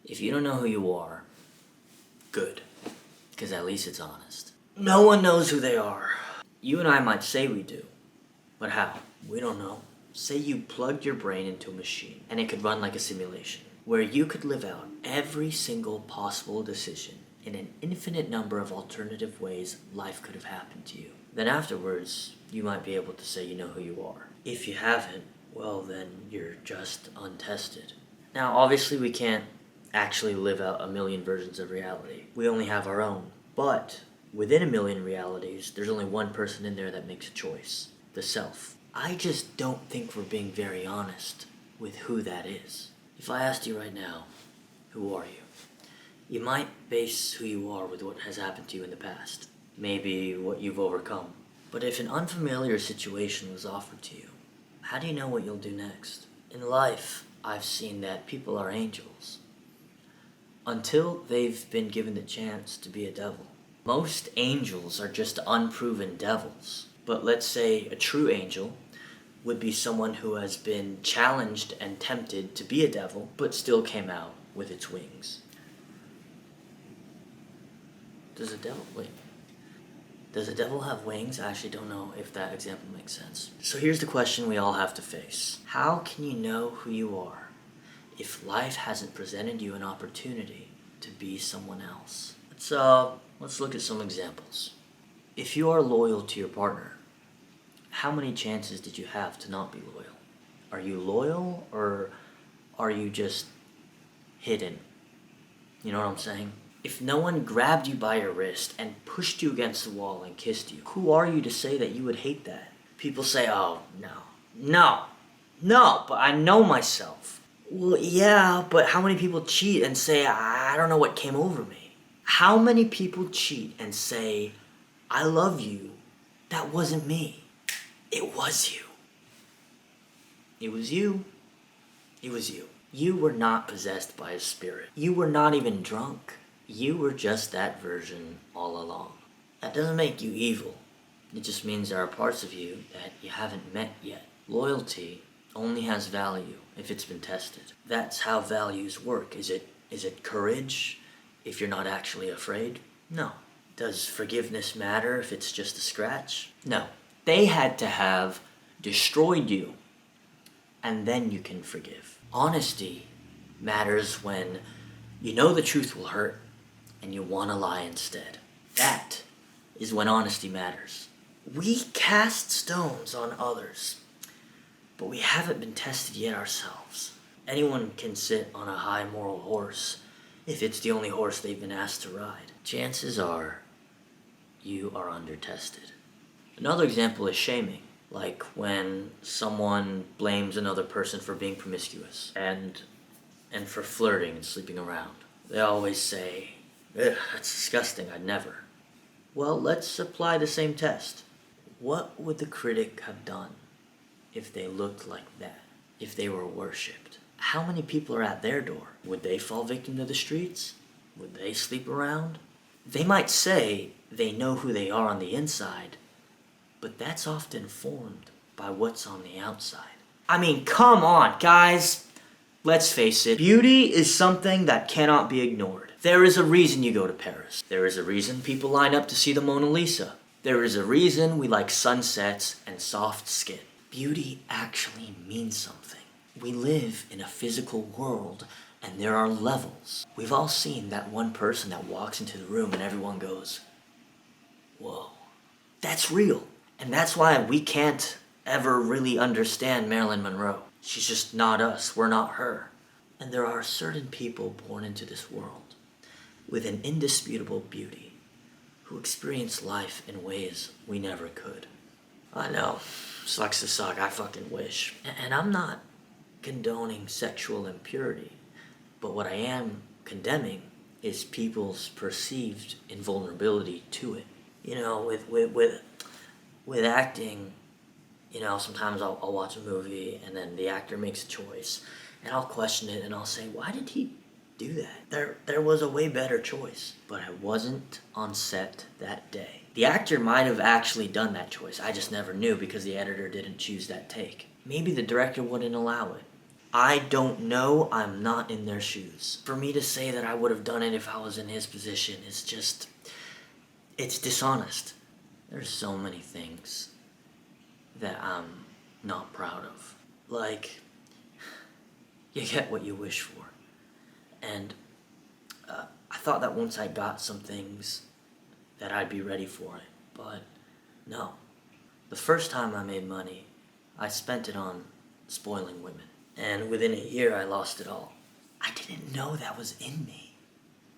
If you don't know who you are, good. Because at least it's honest. No one knows who they are. You and I might say we do. But how? We don't know. Say you plugged your brain into a machine and it could run like a simulation, where you could live out every single possible decision in an infinite number of alternative ways life could have happened to you. Then afterwards, you might be able to say you know who you are. If you haven't, well then you're just untested. Now obviously we can't actually live out a million versions of reality. We only have our own. But within a million realities, there's only one person in there that makes a choice. The self. I just don't think we're being very honest with who that is. If I asked you right now, who are you? You might base who you are with what has happened to you in the past. Maybe what you've overcome. But if an unfamiliar situation was offered to you, how do you know what you'll do next? In life, I've seen that people are angels until they've been given the chance to be a devil. Most angels are just unproven devils. But let's say a true angel would be someone who has been challenged and tempted to be a devil, but still came out with its wings. Does a devil have wings? I actually don't know if that example makes sense. So here's the question we all have to face. How can you know who you are if life hasn't presented you an opportunity to be someone else? Let's look at some examples. If you are loyal to your partner, how many chances did you have to not be loyal? Are you loyal or are you just hidden? You know what I'm saying? If no one grabbed you by your wrist and pushed you against the wall and kissed you, who are you to say that you would hate that? People say, oh, no, but I know myself. Well, yeah, but how many people cheat and say, I don't know what came over me? How many people cheat and say, I love you? That wasn't me. It was you. It was you. It was you. You were not possessed by a spirit. You were not even drunk. You were just that version all along. That doesn't make you evil. It just means there are parts of you that you haven't met yet. Loyalty only has value if it's been tested. That's how values work. Is it courage if you're not actually afraid? No. Does forgiveness matter if it's just a scratch? No. They had to have destroyed you, and then you can forgive. Honesty matters when you know the truth will hurt, and you want to lie instead. That is when honesty matters. We cast stones on others, but we haven't been tested yet ourselves. Anyone can sit on a high moral horse if it's the only horse they've been asked to ride. Chances are you are under-tested. Another example is shaming, like when someone blames another person for being promiscuous and for flirting and sleeping around. They always say, ugh, that's disgusting, I'd never. Well, let's apply the same test. What would the critic have done if they looked like that, if they were worshipped? How many people are at their door? Would they fall victim to the streets? Would they sleep around? They might say they know who they are on the inside, but that's often formed by what's on the outside. I mean, come on, guys. Let's face it. Beauty is something that cannot be ignored. There is a reason you go to Paris. There is a reason people line up to see the Mona Lisa. There is a reason we like sunsets and soft skin. Beauty actually means something. We live in a physical world, and there are levels. We've all seen that one person that walks into the room and everyone goes, whoa, that's real. And that's why we can't ever really understand Marilyn Monroe. She's just not us, we're not her. And there are certain people born into this world with an indisputable beauty who experience life in ways we never could. I know, sucks to suck, I fucking wish. And I'm not condoning sexual impurity, but what I am condemning is people's perceived invulnerability to it. You know, with acting, you know, sometimes I'll watch a movie and then the actor makes a choice and I'll question it and I'll say, why did he do that? There was a way better choice, but I wasn't on set that day. The actor might have actually done that choice. I just never knew because the editor didn't choose that take. Maybe the director wouldn't allow it. I don't know. I'm not in their shoes. For me to say that I would have done it if I was in his position is just, it's dishonest. There's so many things that I'm not proud of. Like, you get what you wish for. And I thought that once I got some things that I'd be ready for it. But no. The first time I made money, I spent it on spoiling women. And within a year, I lost it all. I didn't know that was in me,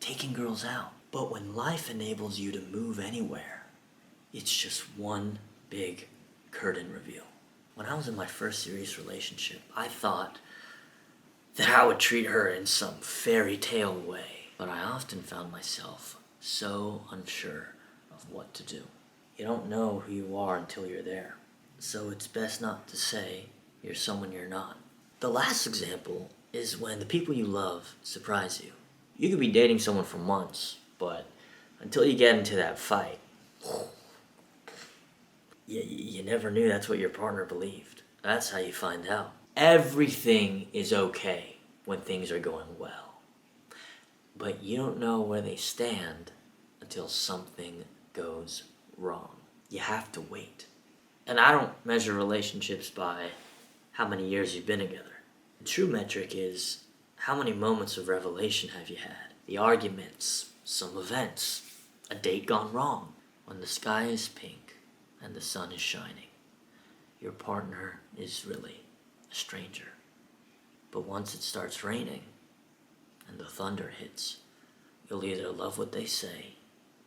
taking girls out. But when life enables you to move anywhere, it's just one big curtain reveal. When I was in my first serious relationship, I thought that I would treat her in some fairy tale way. But I often found myself so unsure of what to do. You don't know who you are until you're there. So it's best not to say you're someone you're not. The last example is when the people you love surprise you. You could be dating someone for months, but until you get into that fight, you never knew that's what your partner believed. That's how you find out. Everything is okay when things are going well. But you don't know where they stand until something goes wrong. You have to wait. And I don't measure relationships by how many years you've been together. The true metric is how many moments of revelation have you had? The arguments, some events, a date gone wrong. When the sky is pink and the sun is shining, your partner is really a stranger. But once it starts raining and the thunder hits, you'll either love what they say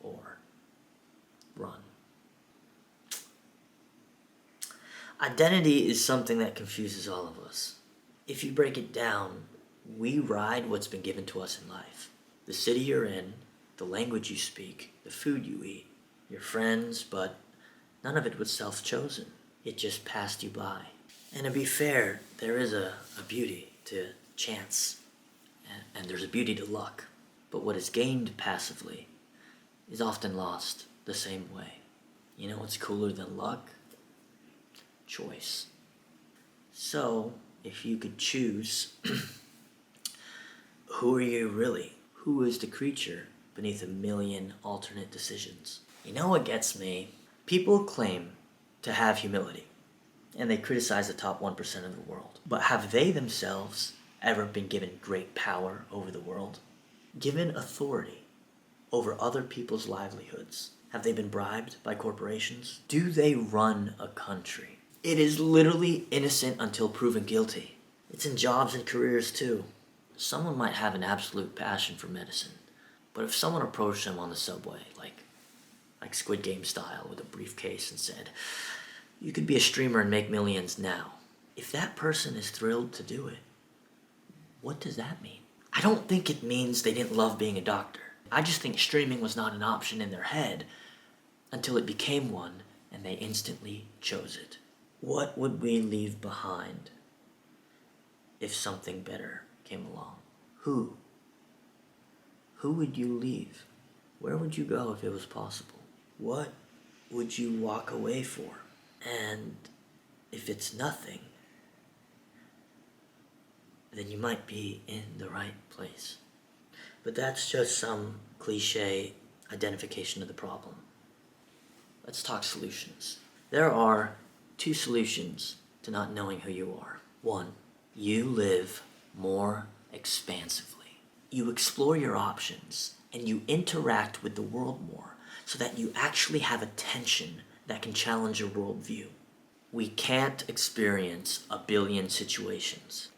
or run. Identity is something that confuses all of us. If you break it down, we ride what's been given to us in life. The city you're in, the language you speak, the food you eat, your friends, but none of it was self-chosen. It just passed you by. And to be fair, there is a beauty to chance, and there's a beauty to luck. But what is gained passively is often lost the same way. You know what's cooler than luck? Choice. So, if you could choose, who are you really? Who is the creature beneath a million alternate decisions? You know what gets me? People claim to have humility, and they criticize the top 1% of the world. But have they themselves ever been given great power over the world? Given authority over other people's livelihoods? Have they been bribed by corporations? Do they run a country? It is literally innocent until proven guilty. It's in jobs and careers too. Someone might have an absolute passion for medicine, but if someone approached them on the subway, like Squid Game style, with a briefcase and said, "You could be a streamer and make millions now," if that person is thrilled to do it, what does that mean? I don't think it means they didn't love being a doctor. I just think streaming was not an option in their head until it became one and they instantly chose it. What would we leave behind if something better came along? Who? Who would you leave? Where would you go if it was possible? What would you walk away for? And if it's nothing, then you might be in the right place. But that's just some cliche identification of the problem. Let's talk solutions. There are 2 solutions to not knowing who you are. 1, you live more expansively. You explore your options and you interact with the world more so that you actually have attention that can challenge your worldview. We can't experience a billion situations,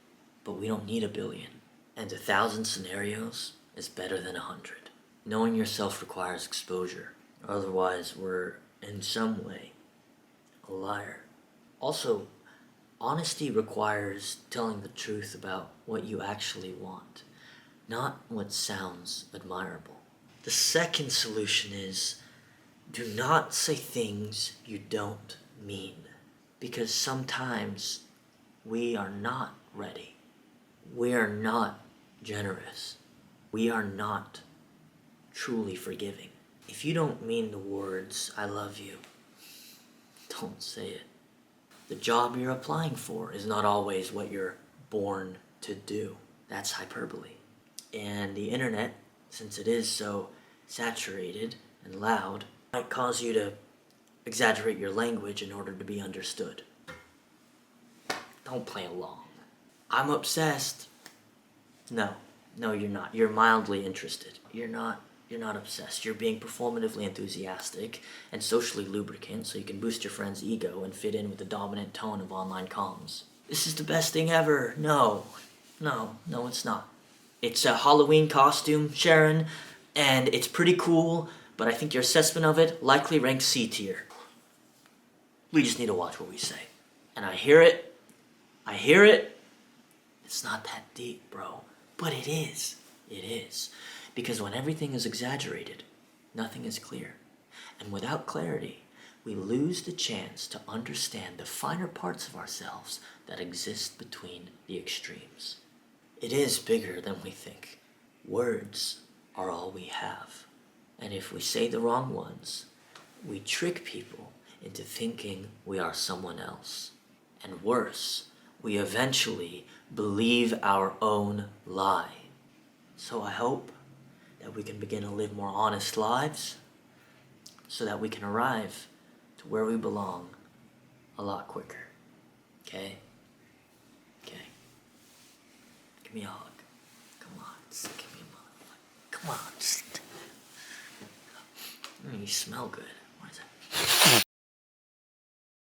but we don't need a billion. And 1,000 scenarios is better than 100. Knowing yourself requires exposure. Otherwise, we're in some way a liar. Also, honesty requires telling the truth about what you actually want, not what sounds admirable. The second solution is do not say things you don't mean, because sometimes we are not ready. We are not generous. We are not truly forgiving. If you don't mean the words, "I love you," don't say it. The job you're applying for is not always what you're born to do. That's hyperbole. And the internet, since it is so saturated and loud, might cause you to exaggerate your language in order to be understood. Don't play along. I'm obsessed. No, you're not. You're mildly interested. You're not obsessed. You're being performatively enthusiastic and socially lubricant so you can boost your friend's ego and fit in with the dominant tone of online comms. This is the best thing ever. No, it's not. It's a Halloween costume, Sharon, and it's pretty cool, but I think your assessment of it likely ranks C tier. We just need to watch what we say. And I hear it. It's not that deep, bro. But it is. It is. Because when everything is exaggerated, nothing is clear. And without clarity, we lose the chance to understand the finer parts of ourselves that exist between the extremes. It is bigger than we think. Words are all we have. And if we say the wrong ones, we trick people into thinking we are someone else. And worse, we eventually believe our own lie. So I hope that we can begin to live more honest lives so that we can arrive to where we belong a lot quicker. Okay? Give me a hug. Come on, just give me a motherfucker. Come on, just... You smell good.